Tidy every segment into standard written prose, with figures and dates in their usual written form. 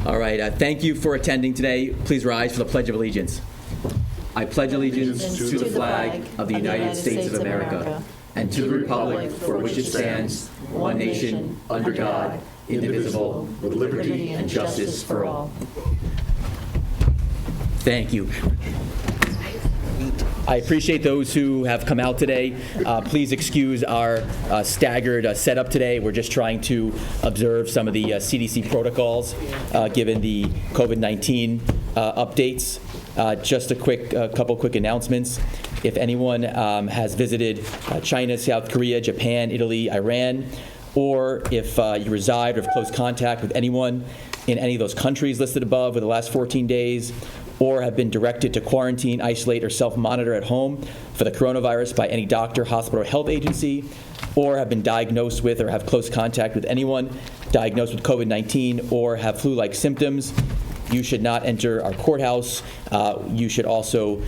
All right, thank you for attending today. Please rise for the Pledge of Allegiance. I pledge allegiance to the flag of the United States of America and to the republic for which it stands, one nation, under God, indivisible, with liberty and justice for all. Thank you. I appreciate those who have come out today. Please excuse our staggered setup today. We're just trying to observe some of the CDC protocols given the COVID-19 updates. Just a couple quick announcements. If anyone has visited China, South Korea, Japan, Italy, Iran, or if you reside or have close contact with anyone in any of those countries listed above within the last 14 days, or have been directed to quarantine, isolate, or self-monitor at home for the coronavirus by any doctor, hospital, or health agency, or have been diagnosed with or have close contact with anyone diagnosed with COVID-19 or have flu-like symptoms, you should not enter our courthouse. You should also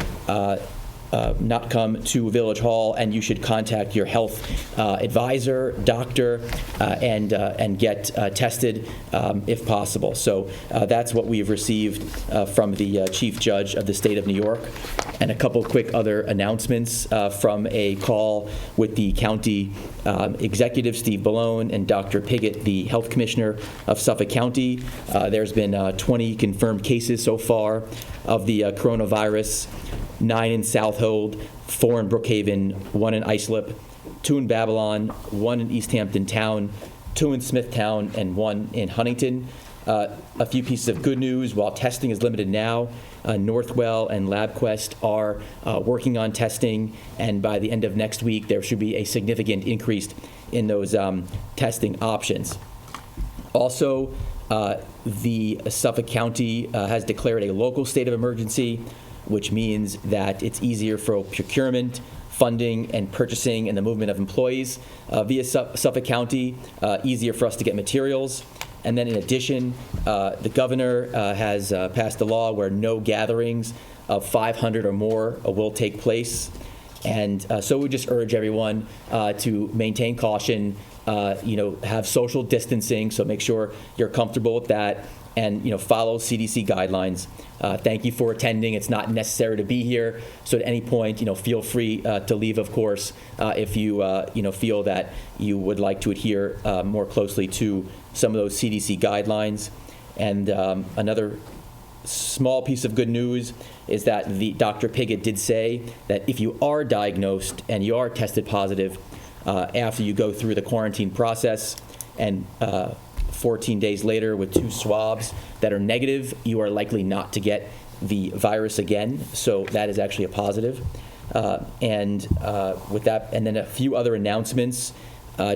not come to Village Hall, and you should contact your health advisor, doctor, and get tested if possible. So that's what we've received from the Chief Judge of the State of New York. And a couple quick other announcements from a call with the county executive, Steve Ballone, and Dr. Piggott, the health commissioner of Suffolk County. There's been 20 confirmed cases so far of the coronavirus. 9 in Southold, 4 in Brookhaven, 1 in Islip, 2 in Babylon, 1 in East Hampton Town, 2 in Smithtown, and 1 in Huntington. A few pieces of good news. While testing is limited now, Northwell and LabQuest are working on testing, and by the end of next week, there should be a significant increase in those testing options. Also, the Suffolk County has declared a local state of emergency, which means that it's easier for procurement, funding, and purchasing and the movement of employees via Suffolk County, easier for us to get materials. And then in addition, the governor has passed a law where no gatherings of 500 or more will take place. And so we just urge everyone to maintain caution, have social distancing, so make sure you're comfortable with that, and follow CDC guidelines. Thank you for attending. It's not necessary to be here, so at any point, feel free to leave, of course, if you feel that you would like to adhere more closely to some of those CDC guidelines. And another small piece of good news is that Dr. Piggott did say that if you are diagnosed and you are tested positive after you go through the quarantine process and 14 days later with 2 swabs that are negative, you are likely not to get the virus again. So that is actually a positive. With that, and then a few other announcements.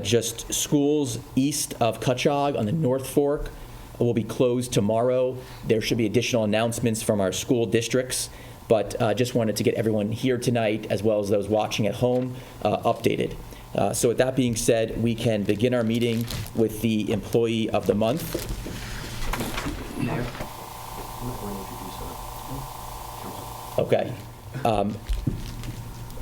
Just schools east of Cutchogue on the North Fork will be closed tomorrow. There should be additional announcements from our school districts, but just wanted to get everyone here tonight, as well as those watching at home, updated. So with that being said, we can begin our meeting with the Employee of the Month. Okay.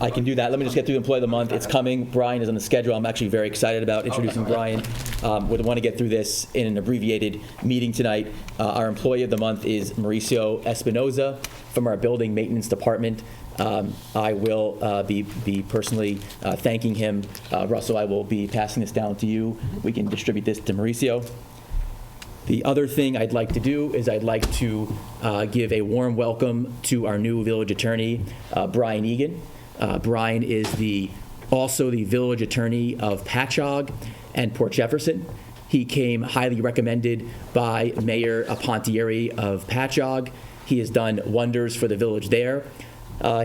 I can do that. Let me just get through the Employee of the Month. It's coming. Brian is on the schedule. I'm actually very excited about introducing Brian. We want to get through this in an abbreviated meeting tonight. Our Employee of the Month is Mauricio Espinoza from our Building Maintenance Department. I will be personally thanking him. Russell, I will be passing this down to you. We can distribute this to Mauricio. The other thing I'd like to do is I'd like to give a warm welcome to our new village attorney, Brian Egan. Brian is also the village attorney of Patchogue and Port Jefferson. He came highly recommended by Mayor Pontieri of Patchogue. He has done wonders for the village there.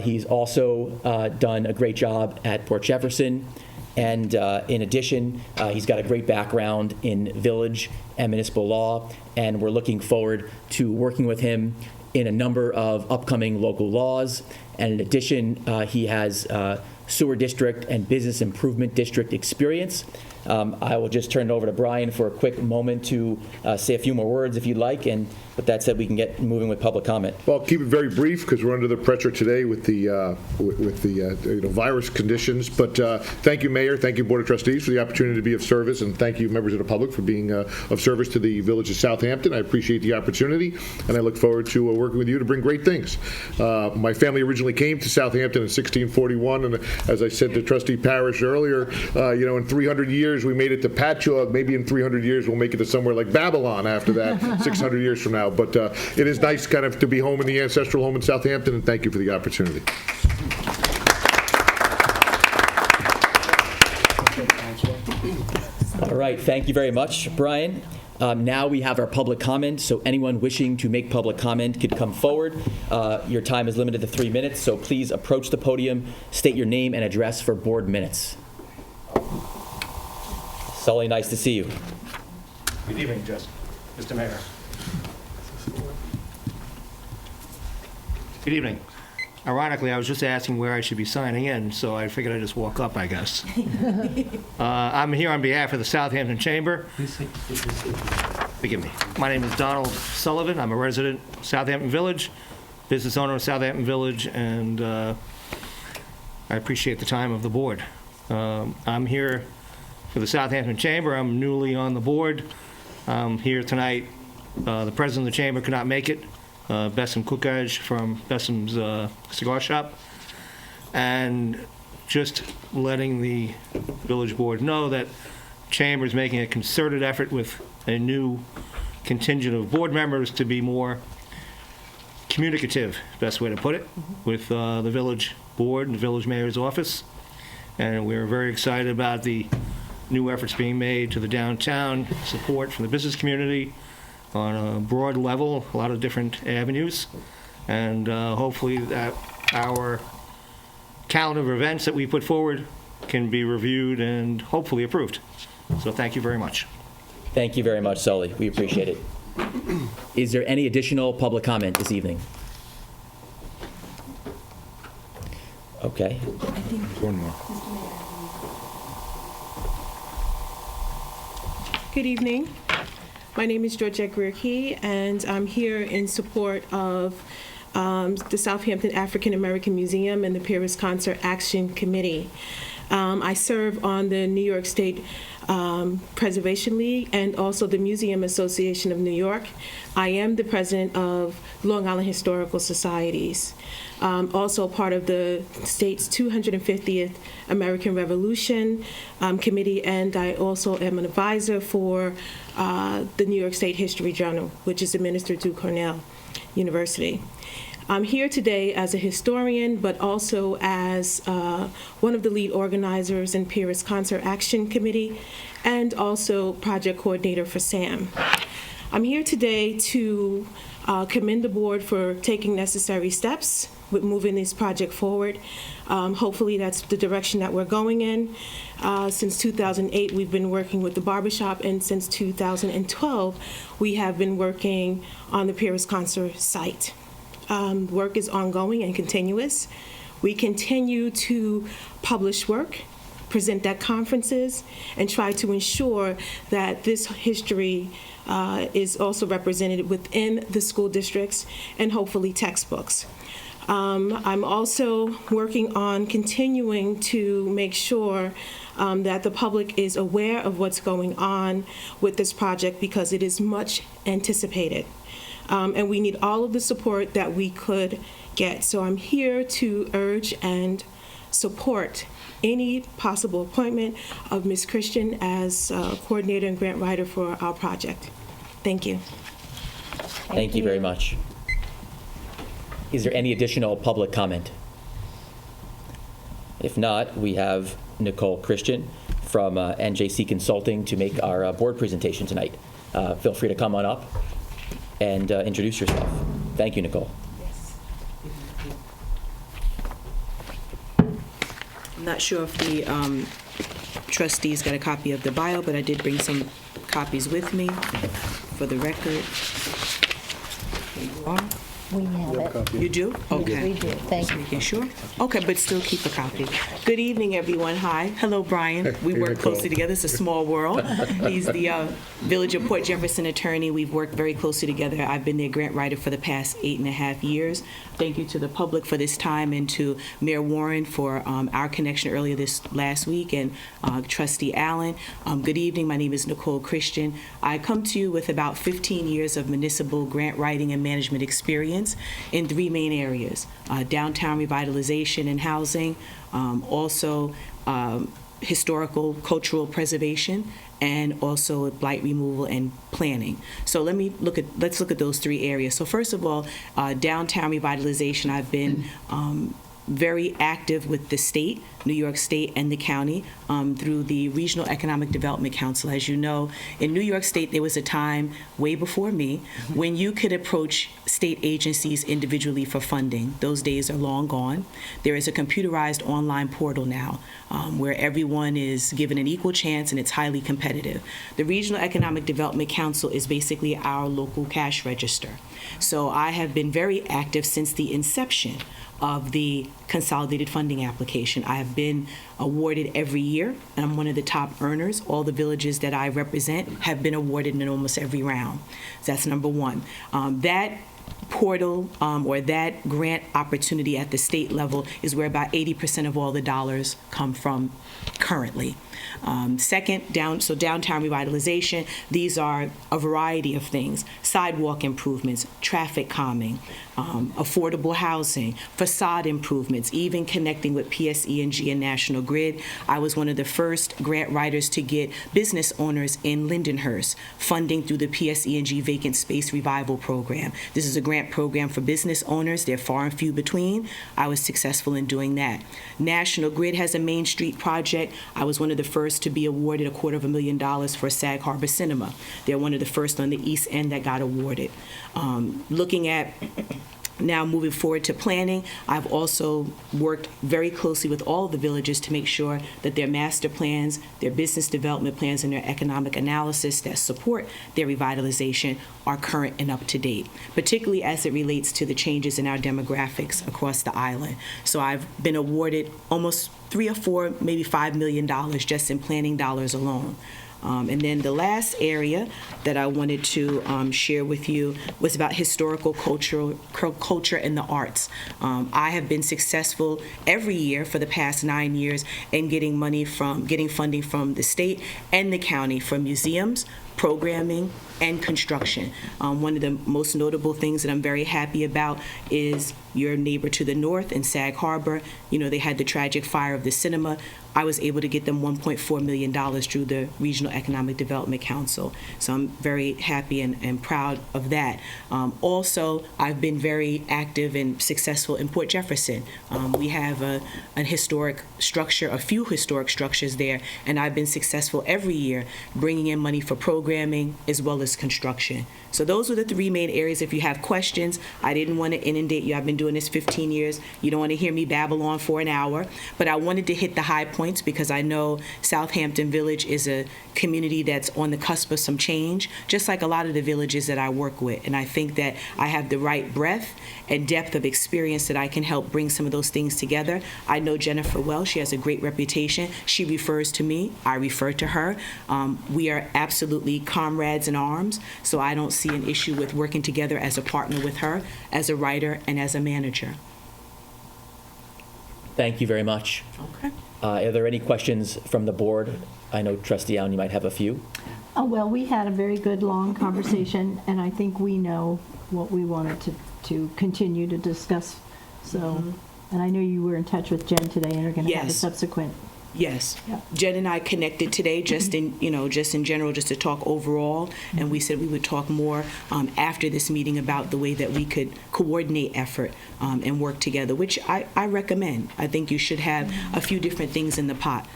He's also done a great job at Port Jefferson. And in addition, he's got a great background in village and municipal law, and we're looking forward to working with him in a number of upcoming local laws. And in addition, he has sewer district and business improvement district experience. I will just turn it over to Brian for a quick moment to say a few more words if you'd like, and with that said, we can get moving with public comment. Well, I'll keep it very brief because we're under the pressure today with the virus conditions. But thank you, Mayor. Thank you, Board of Trustees, for the opportunity to be of service, and thank you, members of the public, for being of service to the Village of Southampton. I appreciate the opportunity, and I look forward to working with you to bring great things. My family originally came to Southampton in 1641, and as I said to Trustee Parrish earlier, in 300 years we made it to Patchogue. Maybe in 300 years we'll make it to somewhere like Babylon after that, 600 years from now. But it is nice kind of to be home in the ancestral home in Southampton, and thank you for the opportunity. All right, thank you very much, Brian. Now we have our public comment, so anyone wishing to make public comment could come forward. Your time is limited to 3 minutes, so please approach the podium, state your name and address for board minutes. Sully, nice to see you. Good evening, Mr. Mayor. Good evening. Ironically, I was just asking where I should be signing in, so I figured I'd just walk up, I guess. I'm here on behalf of the Southampton Chamber. Forgive me. My name is Donald Sullivan. I'm a resident of Southampton Village, business owner of Southampton Village, and I appreciate the time of the board. I'm here for the Southampton Chamber. I'm newly on the board. I'm here tonight. The president of the chamber could not make it, Bessem Cookage from Bessem's Cigar Shop, and just letting the village board know that chamber is making a concerted effort with a new contingent of board members to be more communicative, best way to put it, with the village board and the village mayor's office. And we're very excited about the new efforts being made to the downtown, support from the business community on a broad level, a lot of different avenues, and hopefully that our calendar of events that we put forward can be reviewed and hopefully approved. So thank you very much. Thank you very much, Sully. We appreciate it. Is there any additional public comment this evening? Okay. One more. Good evening. My name is Georgette Greer-Key, and I'm here in support of the Southampton African American Museum and the Paris Concert Action Committee. I serve on the New York State Preservation League and also the Museum Association of New York. I am the president of Long Island Historical Societies. Also part of the state's 250th American Revolution Committee, and I also am an advisor for the New York State History Journal, which is administered through Cornell University. I'm here today as a historian, but also as one of the lead organizers in Paris Concert Action Committee, and also project coordinator for SAM. I'm here today to commend the board for taking necessary steps with moving this project forward. Hopefully that's the direction that we're going in. Since 2008, we've been working with the barbershop, and since 2012, we have been working on the Paris Concert site. Work is ongoing and continuous. We continue to publish work, present at conferences, and try to ensure that this history is also represented within the school districts and hopefully textbooks. I'm also working on continuing to make sure that the public is aware of what's going on with this project, because it is much anticipated. And we need all of the support that we could get. So I'm here to urge and support any possible appointment of Ms. Christian as coordinator and grant writer for our project. Thank you. Thank you very much. Is there any additional public comment? If not, we have Nicole Christian from NJC Consulting to make our board presentation tonight. Feel free to come on up and introduce yourself. Thank you, Nicole. Yes. I'm not sure if the trustees got a copy of the bio, but I did bring some copies with me for the record. Here you are. We have it. You do? Okay. We do, thank you. Making sure? Okay, but still keep a copy. Good evening, everyone. Hi. Hello, Brian. We Hey, work Nicole. closely together. It's a small world. He's the Village of Port Jefferson attorney. We've worked very closely together. I've been their grant writer for the past 8.5 years. Thank you to the public for this time and to Mayor Warren for our connection earlier this last week, and Trustee Allen. Good evening. My name is Nicole Christian. I come to you with about 15 years of municipal grant writing and management experience in 3 main areas: downtown revitalization and housing, also historical cultural preservation, and also blight removal and planning. So let's look at those 3 areas. So first of all, downtown revitalization. I've been very active with the state, New York State, and the county through the Regional Economic Development Council. As you know, in New York State, there was a time way before me when you could approach state agencies individually for funding. Those days are long gone. There is a computerized online portal now where everyone is given an equal chance, and it's highly competitive. The Regional Economic Development Council is basically our local cash register. So I have been very active since the inception of the consolidated funding application. I have been awarded every year, and I'm one of the top earners. All the villages that I represent have been awarded in almost every round. So that's number one. That portal or that grant opportunity at the state level is where about 80% of all the dollars come from currently. Second, downtown revitalization. These are a variety of things: sidewalk improvements, traffic calming, affordable housing, facade improvements, even connecting with PSE&G and National Grid. I was one of the first grant writers to get business owners in Lindenhurst funding through the PSE&G Vacant Space Revival Program. This is a grant program for business owners. They're far and few between. I was successful in doing that. National Grid has a Main Street project. I was one of the first to be awarded $250,000 for Sag Harbor Cinema. They're one of the first on the East End that got awarded. Looking at now moving forward to planning, I've also worked very closely with all of the villages to make sure that their master plans, their business development plans, and their economic analysis that support their revitalization are current and up to date, particularly as it relates to the changes in our demographics across the island. So I've been awarded almost $3 or $4, maybe $5 million just in planning dollars alone. And then the last area that I wanted to share with you was about historical culture and the arts. I have been successful every year for the past 9 years in getting funding from the state and the county for museums, programming, and construction. One of the most notable things that I'm very happy about is your neighbor to the north in Sag Harbor. You know, they had the tragic fire of the cinema. I was able to get them $1.4 million through the Regional Economic Development Council. So I'm very happy and proud of that. Also, I've been very active and successful in Port Jefferson. We have an historic structure, a few historic structures there, and I've been successful every year bringing in money for programming as well as construction. So those are the 3 main areas. If you have questions, I didn't want to inundate you. I've been doing this 15 years. You don't want to hear me babble on for an hour, but I wanted to hit the high points because I know Southampton Village is a community that's on the cusp of some change, just like a lot of the villages that I work with. And I think that I have the right breadth and depth of experience that I can help bring some of those things together. I know Jennifer well. She has a great reputation. She refers to me. I refer to her. We are absolutely comrades in arms, so I don't see an issue with working together as a partner with her, as a writer, and as a manager. Thank you very much. Okay. Are there any questions from the board? I know Trustee Allen, you might have a few. Oh, well, we had a very good, long conversation, and I think we know what we wanted to continue to discuss. So, and I know you were in touch with Jen today and are going to have a Yes. subsequent. Yes. Yeah. Jen and I connected today just in general, just to talk overall, and we said we would talk more after this meeting about the way that we could coordinate effort and work together, which I recommend. I think you should have a few different things in the pot.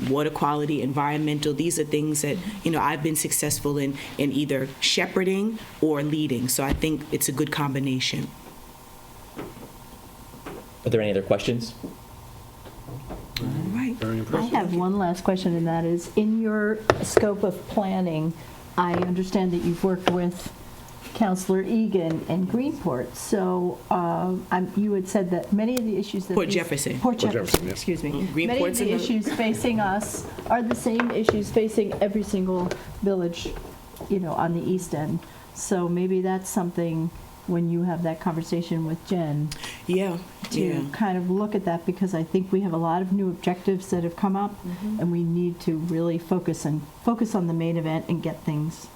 Water quality, environmental, these are things that, I've been successful in either shepherding or leading. So I think it's a good combination. Are there any other questions? All right. Very I impressive. have one last question, and that is, in your scope of planning, I understand that you've worked with Counselor Egan and Greenport. So you had said that many of the issues that Port Jefferson. Port Jefferson, Jefferson, yeah. excuse me. Greenport's Many of the another- issues facing us are the same issues facing every single village, on the east end. So maybe that's something when you have that conversation with Jen Yeah, to kind of look at that, because I think we have a lot of new objectives that have come up, and we need to really focus on the main event and get things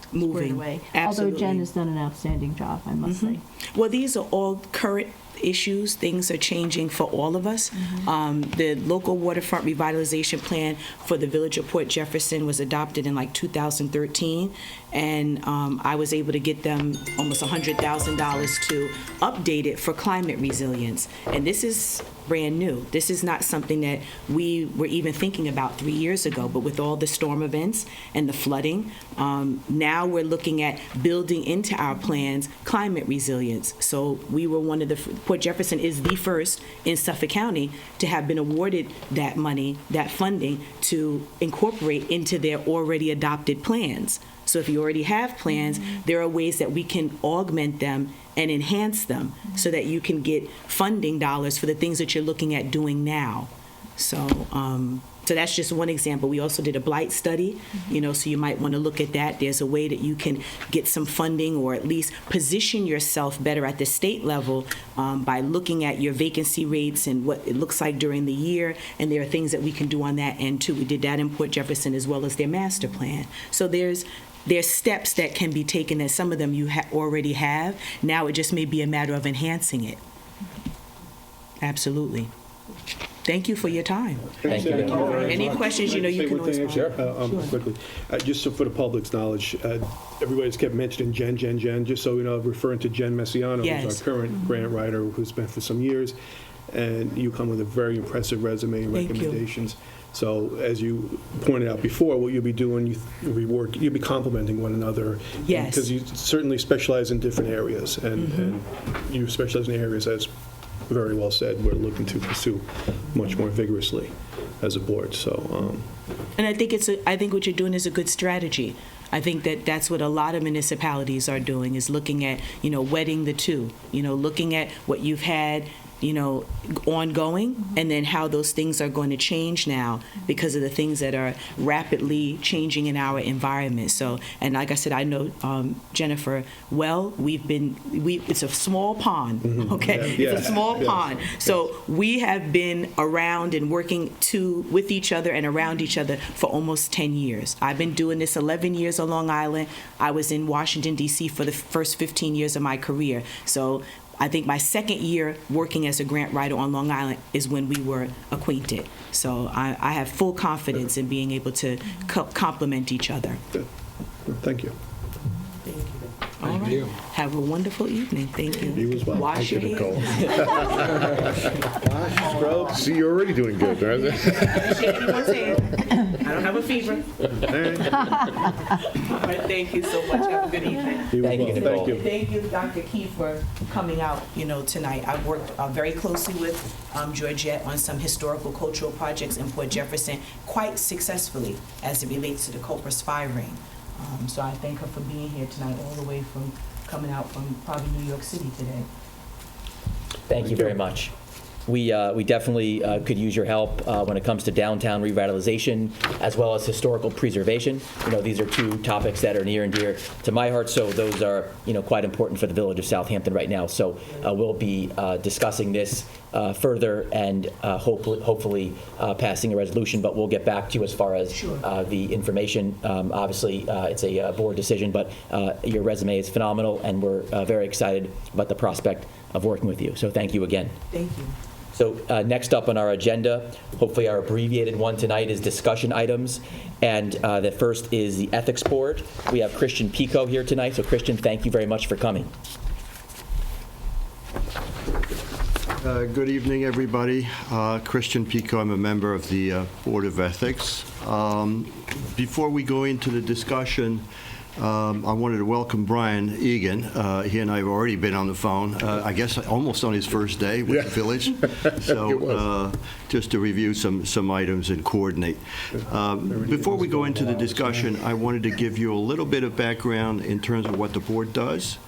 squared moving. away. Absolutely. Although Jen has done an outstanding job, I must say. Well, these are all current issues. Things are changing for all of us. The local waterfront revitalization plan for the village of Port Jefferson was adopted in like 2013, and I was able to get them almost $100,000 to update it for climate resilience. And this is brand new. This is not something that we were even thinking about 3 years ago, but with all the storm events and the flooding, now we're looking at building into our plans climate resilience. So we were one of the, Port Jefferson is the first in Suffolk County to have been awarded that money, that funding, to incorporate into their already adopted plans. So if you already have plans, there are ways that we can augment them and enhance them so that you can get funding dollars for the things that you're looking at doing now. So, so that's just one example. We also did a blight study, so you might want to look at that. There's a way that you can get some funding or at least position yourself better at the state level by looking at your vacancy rates and what it looks like during the year. And there are things that we can do on that end too. We did that in Port Jefferson as well as their master plan. So there's steps that can be taken that some of them you already have. Now it just may be a matter of enhancing it. Absolutely. Thank you for your time. Thank you. Any questions, you can always. Quickly, just so for the public's knowledge, everybody's kept mentioning Jen, just so you know, referring to Jen Messiano, Yes. who's our current grant writer, who's been for some years, and you come with a very impressive resume and Thank you. recommendations. So as you pointed out before, what you'll be doing, you'll be complementing one another. Yes. Because you certainly specialize in different areas, and you specialize in areas, as very well said, we're looking to pursue much more vigorously as a board. So, And I think what you're doing is a good strategy. I think that that's what a lot of municipalities are doing, is looking at, wedding the two, looking at what you've had, ongoing, and then how those things are going to change now because of the things that are rapidly changing in our environment. So, and like I said, I know Jennifer well. It's a small pond, okay? Yeah. It's a small pond. So we have been around and working with each other and around each other for almost 10 years. I've been doing this 11 years on Long Island. I was in Washington, D.C. for the first 15 years of my career. So I think my second year working as a grant writer on Long Island is when we were acquainted. So I have full confidence in being able to complement each other. good. Thank you. All right. Have a wonderful evening. Thank you. You as well. Wash your Nicole. hands. See, you're already doing good. Shake anyone's hand. I don't have a fever. All right, thank you so much. Have a good evening. You as Thank you, well. Nicole. Thank you. Thank you, Dr. Key, for coming out, tonight. I've worked very closely with Georgette on some historical cultural projects in Port Jefferson quite successfully as it relates to the Copper's Fire Ring. So I thank her for being here tonight, all the way from coming out from probably New York City today. Thank you very much. We definitely could use your help when it comes to downtown revitalization as well as historical preservation. These are two topics that are near and dear to my heart, so those are quite important for the village of Southampton right now. So we'll be discussing this further and hopefully passing a resolution, but we'll get back to you as far as the information. Obviously, it's a board decision, but your resume is phenomenal, and we're very excited about the prospect of working with you. So thank you again. Thank you. So next up on our agenda, hopefully our abbreviated one tonight, is discussion items. And the first is the Ethics Board. We have Christian Pico here tonight. So Christian, thank you very much for coming. Good evening, everybody. Christian Pico, I'm a member of the Board of Ethics. Before we go into the discussion, I wanted to welcome Brian Egan. He and I have already been on the phone, I guess almost on his first day with the village. So just to review some items and coordinate. Before we go into the discussion, I wanted to give you a little bit of background in terms of what the board does,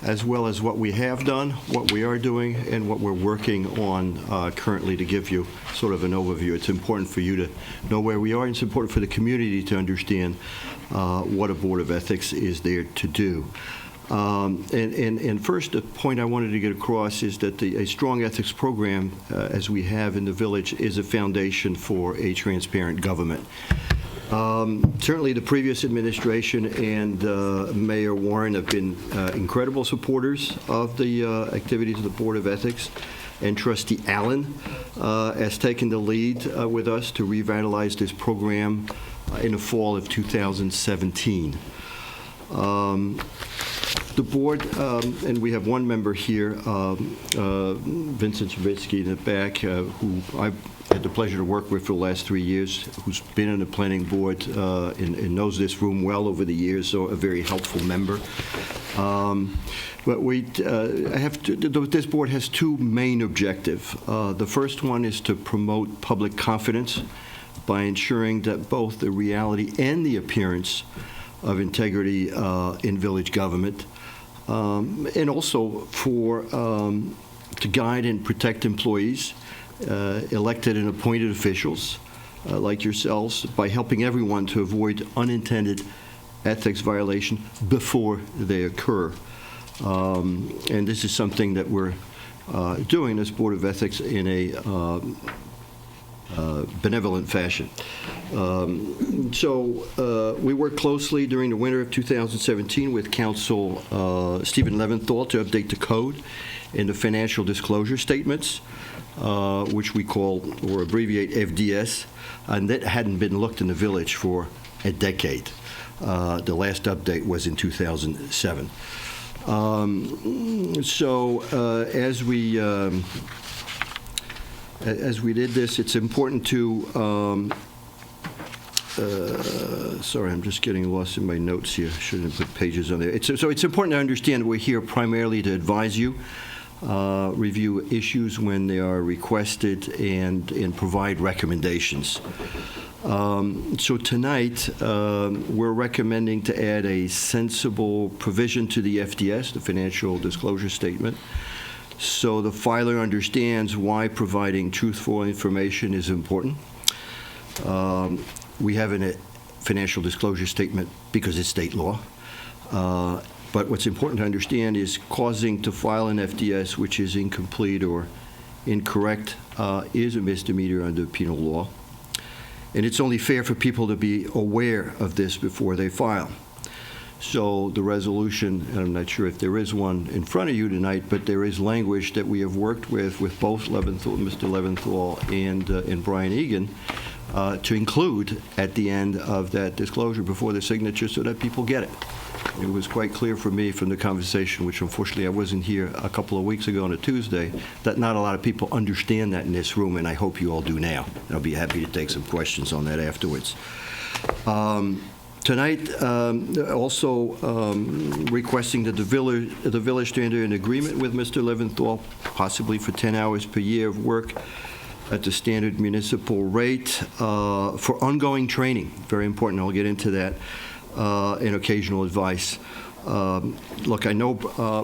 as well as what we have done, what we are doing, and what we're working on currently to give you sort of an overview. It's important for you to know where we are, and it's important for the community to understand what a Board of Ethics is there to do. And first, the point I wanted to get across is that a strong ethics program, as we have in the village, is a foundation for a transparent government. Certainly, the previous administration and Mayor Warren have been incredible supporters of the activities of the Board of Ethics, and Trustee Allen has taken the lead with us to revitalize this program in the fall of 2017. The board, and we have one member here, Vincent Javitsky in the back, who I've had the pleasure to work with for the last 3 years, who's been on the planning board and knows this room well over the years, so a very helpful member. But this board has two main objectives. The first one is to promote public confidence by ensuring that both the reality and the appearance of integrity in village government, and also to guide and protect employees, elected and appointed officials like yourselves, by helping everyone to avoid unintended ethics violation before they occur. And this is something that we're doing as Board of Ethics in a benevolent fashion. So we worked closely during the winter of 2017 with Council Stephen Leventhal to update the code in the financial disclosure statements, which we call or abbreviate FDS, and that hadn't been looked in the village for a decade. The last update was in 2007. As we did this, it's important to, sorry, I'm just getting lost in my notes here. Shouldn't have put pages on there. So it's important to understand we're here primarily to advise you, review issues when they are requested, and provide recommendations. So tonight, we're recommending to add a sensible provision to the FDS, the financial disclosure statement, so the filer understands why providing truthful information is important. We have a financial disclosure statement because it's state law. But what's important to understand is causing to file an FDS which is incomplete or incorrect is a misdemeanor under penal law. And it's only fair for people to be aware of this before they file. So the resolution, and I'm not sure if there is one in front of you tonight, but there is language that we have worked with both Leventhal, Mr. Leventhal and Brian Egan, to include at the end of that disclosure before the signature so that people get it. It was quite clear for me from the conversation, which unfortunately I wasn't here a couple of weeks ago on a Tuesday, that not a lot of people understand that in this room, and I hope you all do now. And I'll be happy to take some questions on that afterwards. Tonight, also requesting that the village to enter an agreement with Mr. Leventhal, possibly for 10 hours per year of work at the standard municipal rate for ongoing training. Very important. I'll get into that. And occasional advice. Look, I know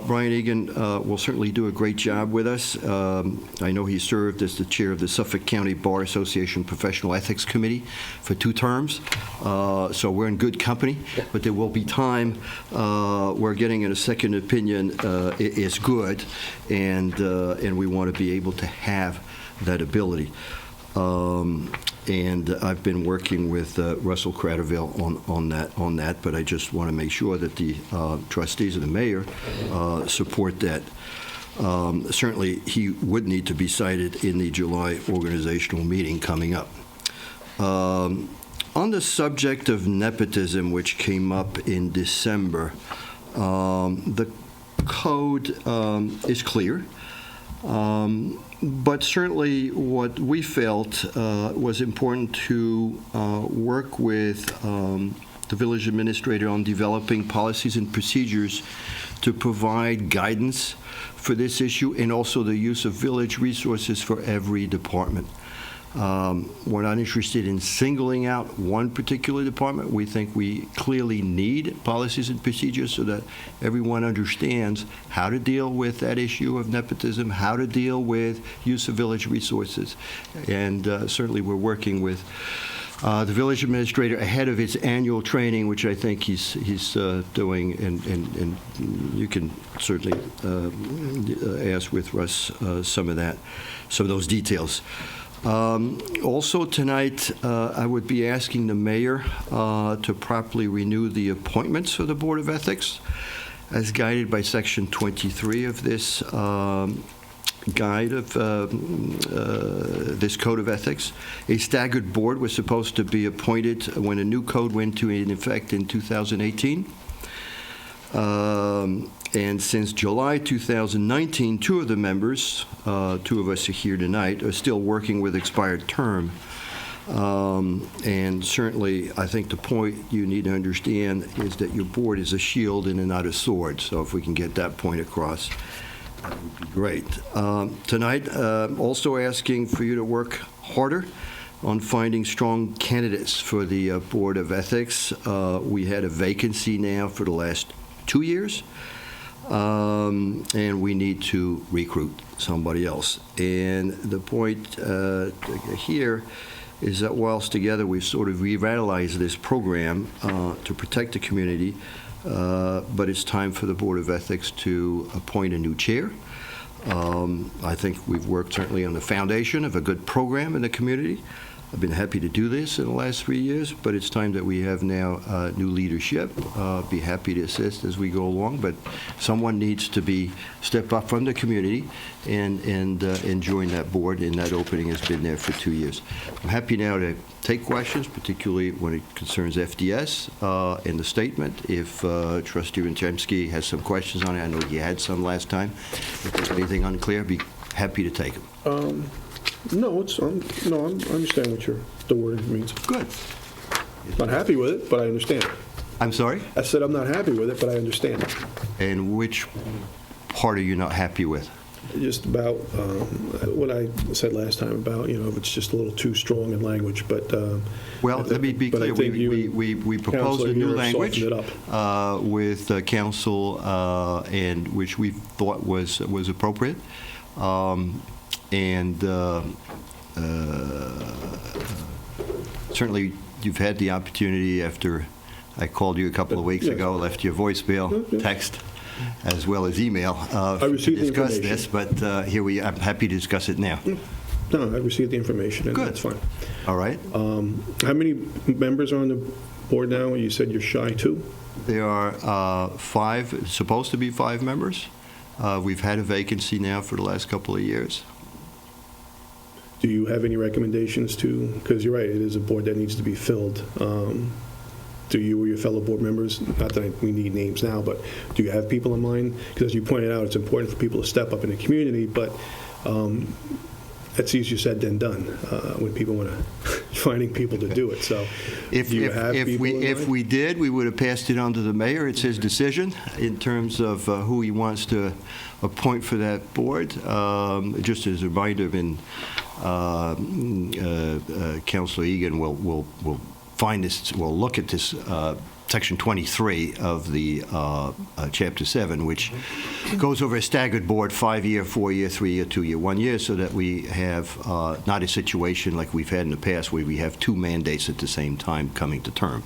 Brian Egan will certainly do a great job with us. I know he served as the chair of the Suffolk County Bar Association Professional Ethics Committee for 2 terms, so we're in good company, but there will be time where getting a second opinion is good, and we want to be able to have that ability. And I've been working with Russell Cratterville on that, but I just want to make sure that the trustees and the mayor support that. Certainly, he would need to be cited in the July organizational meeting coming up. On the subject of nepotism, which came up in December, the code is clear. But certainly what we felt was important to work with the village administrator on developing policies and procedures to provide guidance for this issue and also the use of village resources for every department. We're not interested in singling out one particular department. We think we clearly need policies and procedures so that everyone understands how to deal with that issue of nepotism, how to deal with use of village resources. And certainly we're working with the village administrator ahead of his annual training, which I think he's doing, and you can certainly ask with Russ some of those details. Also tonight, I would be asking the mayor to properly renew the appointments for the Board of Ethics as guided by Section 23 of this guide of this Code of Ethics. A staggered board was supposed to be appointed when a new code went into effect in 2018. And since July 2019, two of the members, two of us are here tonight, are still working with expired term. And certainly, I think the point you need to understand is that your board is a shield and not a sword. So if we can get that point across, that would be great. Tonight, also asking for you to work harder on finding strong candidates for the Board of Ethics. We had a vacancy now for the last 2 years. And we need to recruit somebody else. And the point here is that whilst together we've sort of revitalized this program to protect the community, but it's time for the Board of Ethics to appoint a new chair. I think we've worked certainly on the foundation of a good program in the community. I've been happy to do this in the last 3 years, but it's time that we have now new leadership. Be happy to assist as we go along, but someone needs to step up from the community and join that board, and that opening has been there for 2 years. I'm happy now to take questions, particularly when it concerns FDS and the statement. If Trustee Wintemski has some questions on it, I know he had some last time. If there's anything unclear, I'd be happy to take them. No, I understand what the word means. Good. Not happy with it, but I understand. I'm sorry? I said I'm not happy with it, but I understand. And which part are you not happy with? Just about what I said last time about, if it's just a little too strong in language, but... Well, let me be clear. We proposed a new language with council, and which we thought was appropriate. And certainly you've had the opportunity after I called you a couple of weeks ago, left you a voicemail, text, as well as email to discuss this, but I'm happy to discuss it now. No, I received the information, and Good. That's fine. All right. How many members are on the board now? You said you're shy 2? There are 5, supposed to be 5 members. We've had a vacancy now for the last couple of years. Do you have any recommendations because you're right, it is a board that needs to be filled. Do you or your fellow board members, not that we need names now, but do you have people in mind? Because as you pointed out, it's important for people to step up in the community, but that's easier said than done when people want to finding people to do it. So if we did, we would have passed it on to the mayor. It's his decision in terms of who he wants to appoint for that board. Just as a reminder, Councilor Egan will find this, will look at this Section 23 of the Chapter 7, which goes over a staggered board, 5-year, 4-year, 3-year, 2-year, 1 year, so that we have not a situation like we've had in the past where we have 2 mandates at the same time coming to term.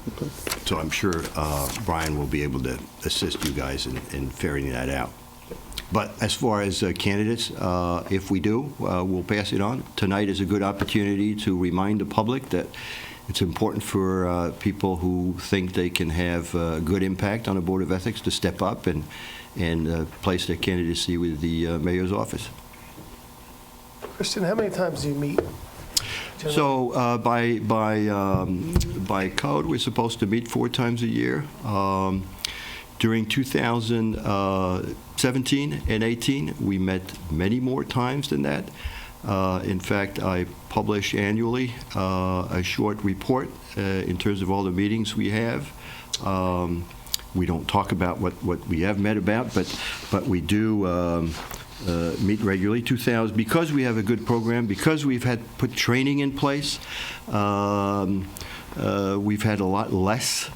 Okay. So I'm sure Brian will be able to assist you guys in ferreting that out. But as far as candidates, if we do, we'll pass it on. Tonight is a good opportunity to remind the public that it's important for people who think they can have a good impact on the Board of Ethics to step up and place their candidacy with the mayor's office. Kristen, how many times do you meet? So by code, we're supposed to meet 4 times a year. During 2017 and 18, we met many more times than that. In fact, I publish annually a short report in terms of all the meetings we have. We don't talk about what we have met about, but we do meet regularly. Because we have a good program, because we've put training in place, we've had a lot less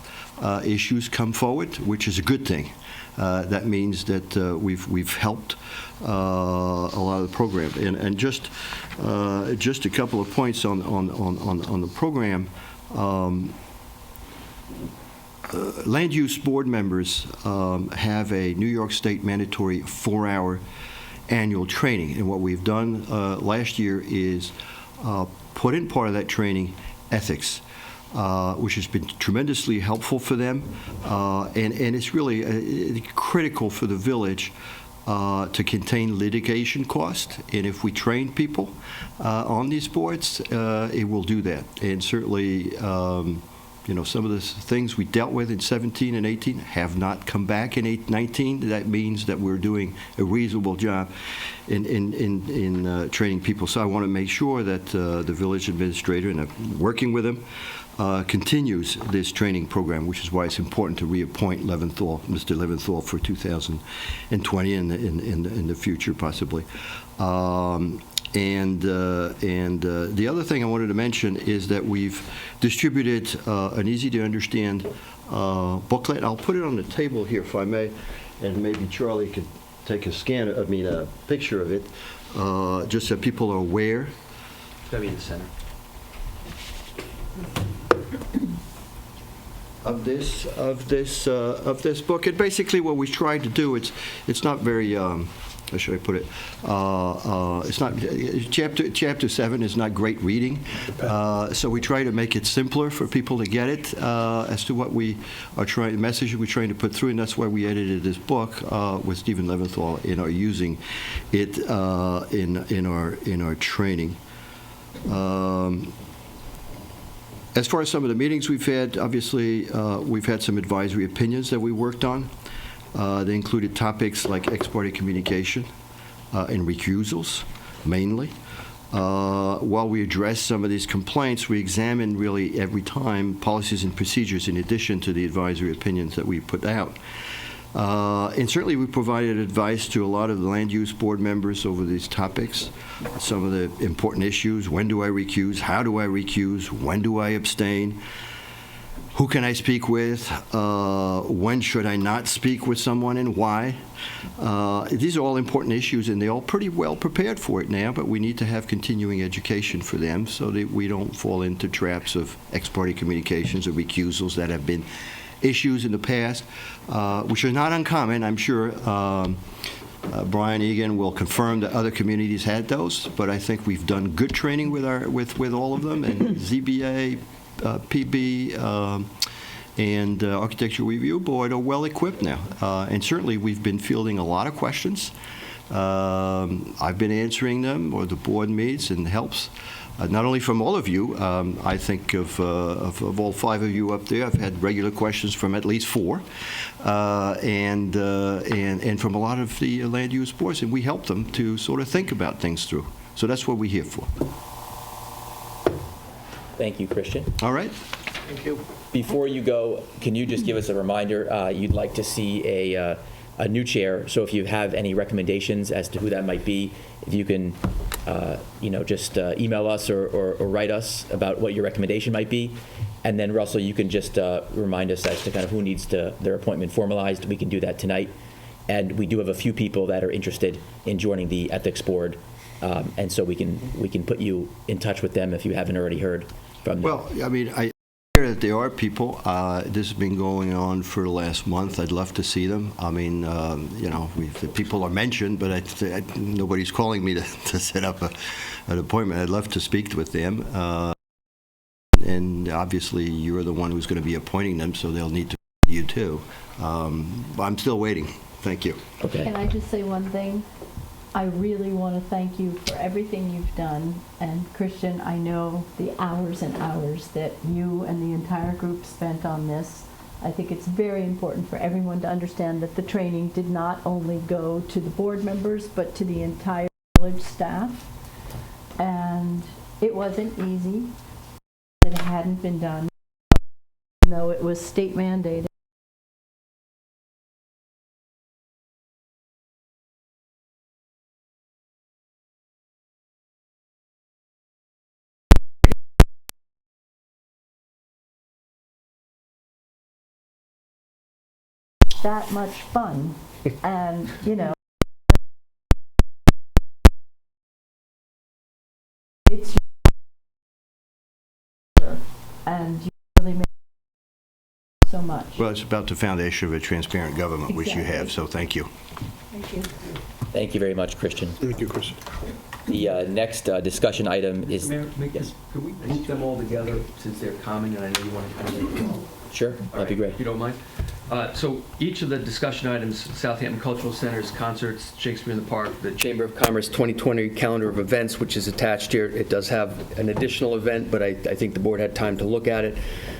issues come forward, which is a good thing. That means that we've helped a lot of the program. And just a couple of points on the program. Land use board members have a New York State mandatory 4-hour annual training, and what we've done last year is put in part of that training ethics, which has been tremendously helpful for them, and it's really critical for the village to contain litigation costs. And if we train people on these boards, it will do that. And certainly, some of the things we dealt with in 17 and 18 have not come back in 19. That means that we're doing a reasonable job in training people. So I want to make sure that the village administrator, and I'm working with him, continues this training program, which is why it's important to reappoint Mr. Leventhal for 2020 and in the future, possibly. And the other thing I wanted to mention is that we've distributed an easy-to-understand booklet. I'll put it on the table here, if I may, and maybe Charlie could take a picture of it, just so people are aware. It's got to be in the center. Of this book. And basically what we tried to do, it's not very, how should I put it? It's not, chapter 7 is not great reading, so we try to make it simpler for people to get it as to what we are trying, the message we're trying to put through, and that's why we edited this book with Stephen Leventhal in our using it in our training. As far as some of the meetings we've had, obviously, we've had some advisory opinions that we worked on. They included topics like ex parte communication and recusals, mainly. While we addressed some of these complaints, we examined really every time policies and procedures in addition to the advisory opinions that we put out. And certainly we provided advice to a lot of the land use board members over these topics, some of the important issues. When do I recuse? How do I recuse? When do I abstain? Who can I speak with? When should I not speak with someone and why? These are all important issues, and they're all pretty well prepared for it now, but we need to have continuing education for them so that we don't fall into traps of ex parte communications or recusals that have been issues in the past, which are not uncommon. I'm sure Brian Egan will confirm that other communities had those, but I think we've done good training with all of them, and ZBA, PB, and Architectural Review Board are well equipped now, and certainly we've been fielding a lot of questions. I've been answering them, or the board meets and helps. Not only from all of you, I think of all 5 of you up there, I've had regular questions from at least 4, and from a lot of the land use boards, and we help them to sort of think about things through. So that's what we're here for. Thank you, Christian. All right. Thank you. Before you go, can you just give us a reminder, you'd like to see a new chair, so if you have any recommendations as to who that might be, if you can just email us or write us about what your recommendation might be. And then, Russell, you can just remind us as to kind of who needs their appointment formalized. We can do that tonight. And we do have a few people that are interested in joining the Ethics Board, and so we can put you in touch with them if you haven't already heard from them. Well, I mean, I hear that there are people. This has been going on for the last month. I'd love to see them. I mean, the people are mentioned, but nobody's calling me to set up an appointment. I'd love to speak with them. And obviously, you're the one who's going to be appointing them, so they'll need to you too. I'm still waiting. Thank you. Okay. Can I just say one thing? I really want to thank you for everything you've done. And Christian, I know the hours and hours that you and the entire group spent on this. I think it's very important for everyone to understand that the training did not only go to the board members, but to the entire village staff. And it wasn't easy. It hadn't been done, even though it was state mandated. That much fun. And, you know, it's and you really make so much. Well, it's about the foundation of a transparent government, which you have, so thank you. Thank you. Thank you very much, Christian. Thank you, Chris. The next discussion item is... Mayor, Yes. could we group them all together since they're common, and I know you want to comment? Sure, that'd be great. If you don't mind. So each of the discussion items, Southampton Cultural Centers, concerts, Shakespeare in the Park, the Chamber of Commerce 2020 calendar of events, which is attached here. It does have an additional event, but I think the board had time to look at it.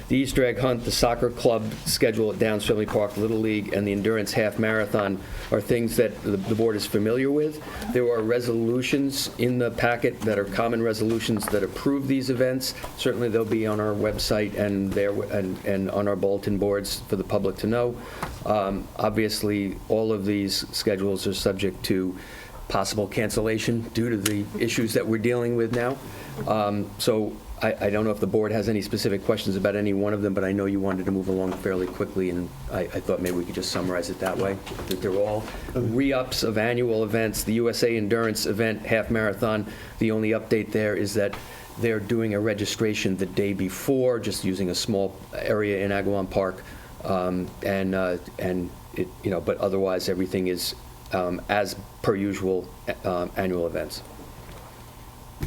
The Easter egg hunt, the soccer club schedule at Downs Family Park Little League, and the Endurance Half Marathon are things that the board is familiar with. There are resolutions in the packet that are common resolutions that approve these events. Certainly they'll be on our website and on our bulletin boards for the public to know. Obviously, all of these schedules are subject to possible cancellation due to the issues that we're dealing with now. So I don't know if the board has any specific questions about any one of them, but I know you wanted to move along fairly quickly, and I thought maybe we could just summarize it that way, that they're all re-ups of annual events. The USA Endurance event, half marathon, the only update there is that they're doing a registration the day before, just using a small area in Agawam Park, but otherwise everything is as per usual annual events.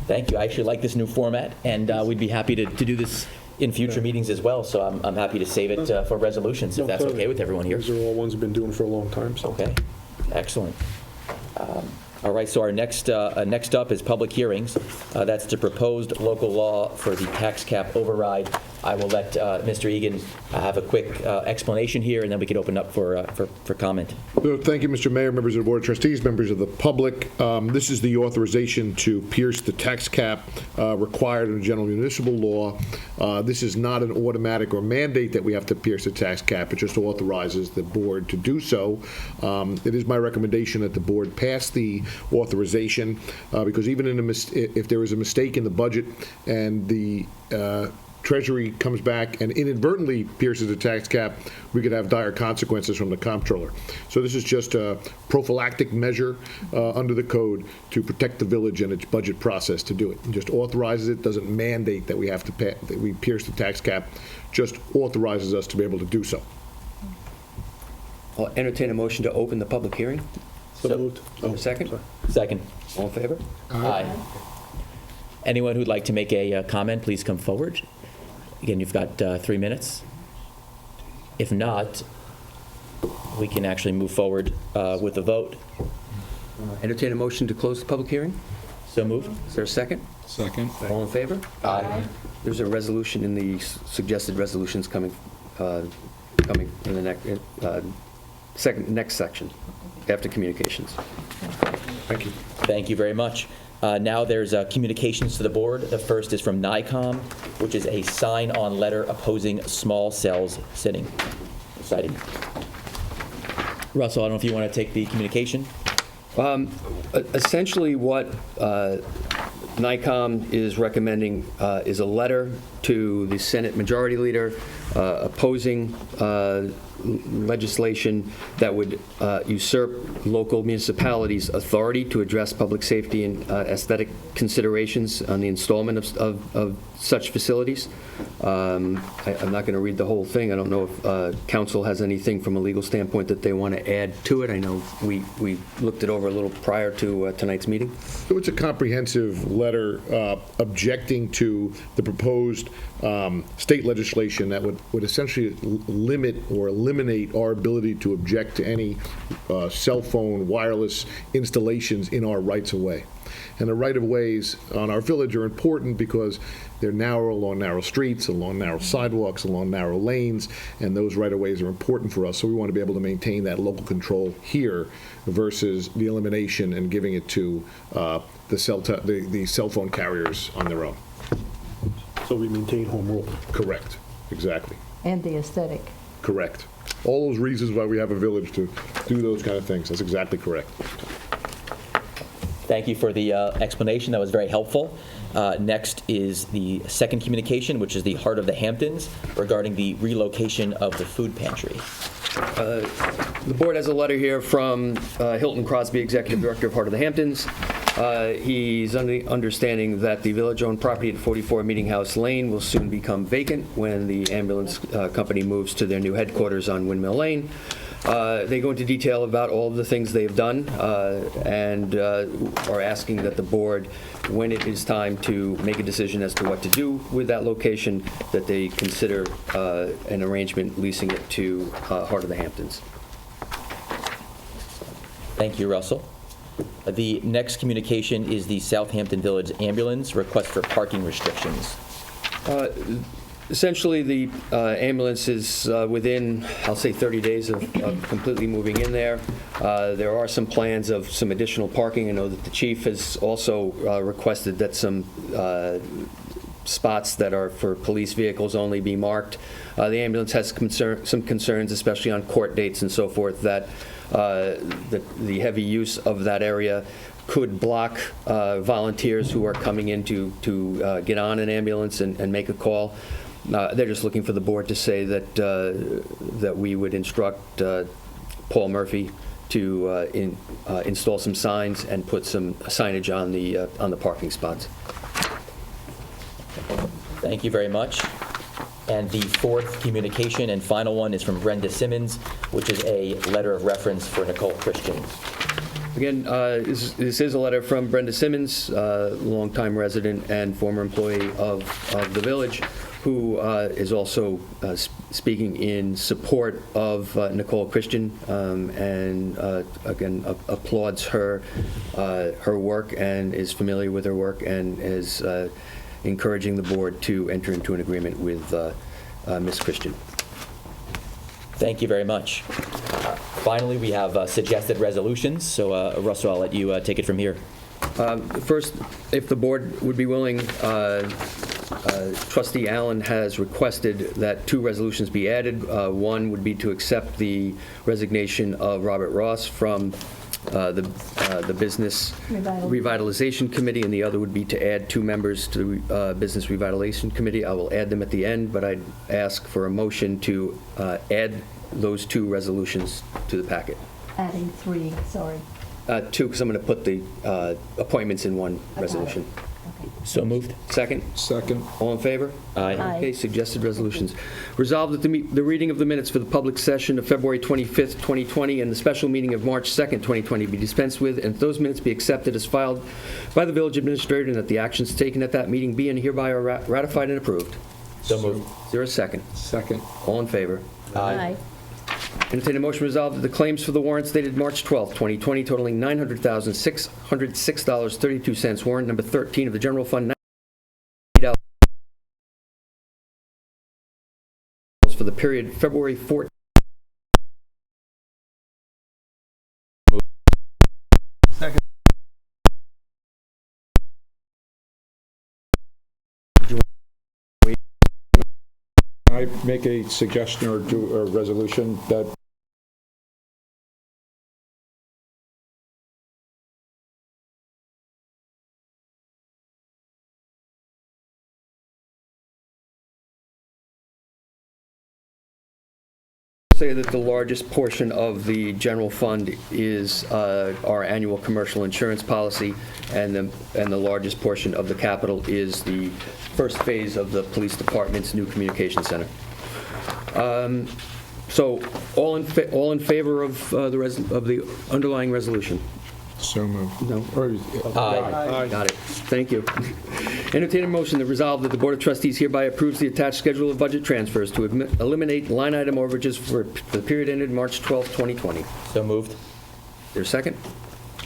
Thank you. I actually like this new format, and we'd be happy to do this in future meetings as well, so I'm happy to save it for resolutions, if that's okay with everyone here. These are all ones we've been doing for a long time, so. Okay, excellent. All right, so our next up is public hearings. That's the proposed local law for the tax cap override. I will let Mr. Egan have a quick explanation here, and then we can open up for comment. So, thank you, Mr. Mayor, members of the Board of Trustees, members of the public. This is the authorization to pierce the tax cap required in general municipal law. This is not an automatic or mandate that we have to pierce the tax cap. It just authorizes the board to do so. It is my recommendation that the board pass the authorization because even if there is a mistake in the budget and the Treasury comes back and inadvertently pierces the tax cap, we could have dire consequences from the comptroller. So this is just a prophylactic measure under the code to protect the village and its budget process to do it. It just authorizes it, doesn't mandate that we have to that we pierce the tax cap, just authorizes us to be able to do so. I'll entertain a motion to open the public hearing. So moved. A second? Second. All in favor? Aye. Anyone who'd like to make a comment, please come forward. Again, you've got 3 minutes. If not, we can actually move forward with the vote. Entertain a motion to close the public hearing. So moved. Is there a second? Second. All in favor? Aye. There's a resolution in the suggested resolutions coming in the next section, after communications. Thank you. Thank you very much. Now there's communications to the board. The first is from NICOM, which is a sign-on letter opposing small cells sitting. Exciting. Russell, I don't know if you want to take the communication. Essentially, what NICOM is recommending is a letter to the Senate Majority Leader opposing legislation that would usurp local municipalities' authority to address public safety and aesthetic considerations on the installment of such facilities. I'm not going to read the whole thing. I don't know if council has anything from a legal standpoint that they want to add to it. I know we looked it over a little prior to tonight's meeting. So it's a comprehensive letter objecting to the proposed state legislation that would essentially limit or eliminate our ability to object to any cell phone wireless installations in our rights-of-way. And the right-of-ways on our village are important because they're narrow, along narrow streets, along narrow sidewalks, along narrow lanes, and those right-of-ways are important for us. So we want to be able to maintain that local control here versus the elimination and giving it to the cell phone carriers on their own. So we maintain home rule. Correct. Exactly. And the aesthetic. Correct. All those reasons why we have a village to do those kind of things. That's exactly correct. Thank you for the explanation. That was very helpful. Next is the second communication, which is the Heart of the Hamptons, regarding the relocation of the food pantry. The board has a letter here from Hilton Crosby, Executive Director of Heart of the Hamptons. He's under the understanding that the village-owned property at 44 Meeting House Lane will soon become vacant when the ambulance company moves to their new headquarters on Windmill Lane. They go into detail about all of the things they've done and are asking that the board, when it is time to make a decision as to what to do with that location, that they consider an arrangement leasing it to Heart of the Hamptons. Thank you, Russell. The next communication is the Southampton Village Ambulance request for parking restrictions. Essentially, the ambulance is within, I'll say, 30 days of completely moving in there. There are some plans of some additional parking. I know that the chief has also requested that some spots that are for police vehicles only be marked. The ambulance has some concerns, especially on court dates and so forth, that the heavy use of that area could block volunteers who are coming in to get on an ambulance and make a call. They're just looking for the board to say that that we would instruct Paul Murphy to install some signs and put some signage on the parking spots. Thank you very much. And the fourth communication and final one is from Brenda Simmons, which is a letter of reference for Nicole Christian. Again, this is a letter from Brenda Simmons, longtime resident and former employee of the village, who is also speaking in support of Nicole Christian, and again applauds her work and is familiar with her work and is encouraging the board to enter into an agreement with Ms. Christian. Thank you very much. Finally, we have suggested resolutions. So, Russell, I'll let you take it from here. First, if the board would be willing, Trustee Allen has requested that 2 resolutions be added. One would be to accept the resignation of Robert Ross from the Business Revitalization Committee, and the other would be to add 2 members to Business Revitalization Committee. I will add them at the end, but I'd ask for a motion to add those 2 resolutions to the packet. Adding 3, sorry. 2, because I'm going to put the appointments in one resolution. Okay. So moved. Second? Second. All in favor? Aye. Aye. Okay, suggested resolutions. Resolved that the reading of the minutes for the public session of February 25th, 2020, and the special meeting of March 2nd, 2020 be dispensed with, and those minutes be accepted as filed by the village administrator, and that the actions taken at that meeting be and hereby are ratified and approved. So moved. Is there a second? Second. All in favor? Aye. Entertain a motion resolved that the claims for the warrants dated March 12th, 2020, totaling $900,606.32, warrant number 13 of the general fund, $90 for the period February 14th. Second. I make a suggestion or do a resolution that Say that the largest portion of the general fund is our annual commercial insurance policy, and the largest portion of the capital is the first phase of the police department's new communication center. So all in favor of the underlying resolution? So moved. No? Aye. Got it. Thank you. Entertain a motion to resolve that the Board of Trustees hereby approves the attached schedule of budget transfers to eliminate line item overages for the period ended March 12, 2020. So moved. There a second?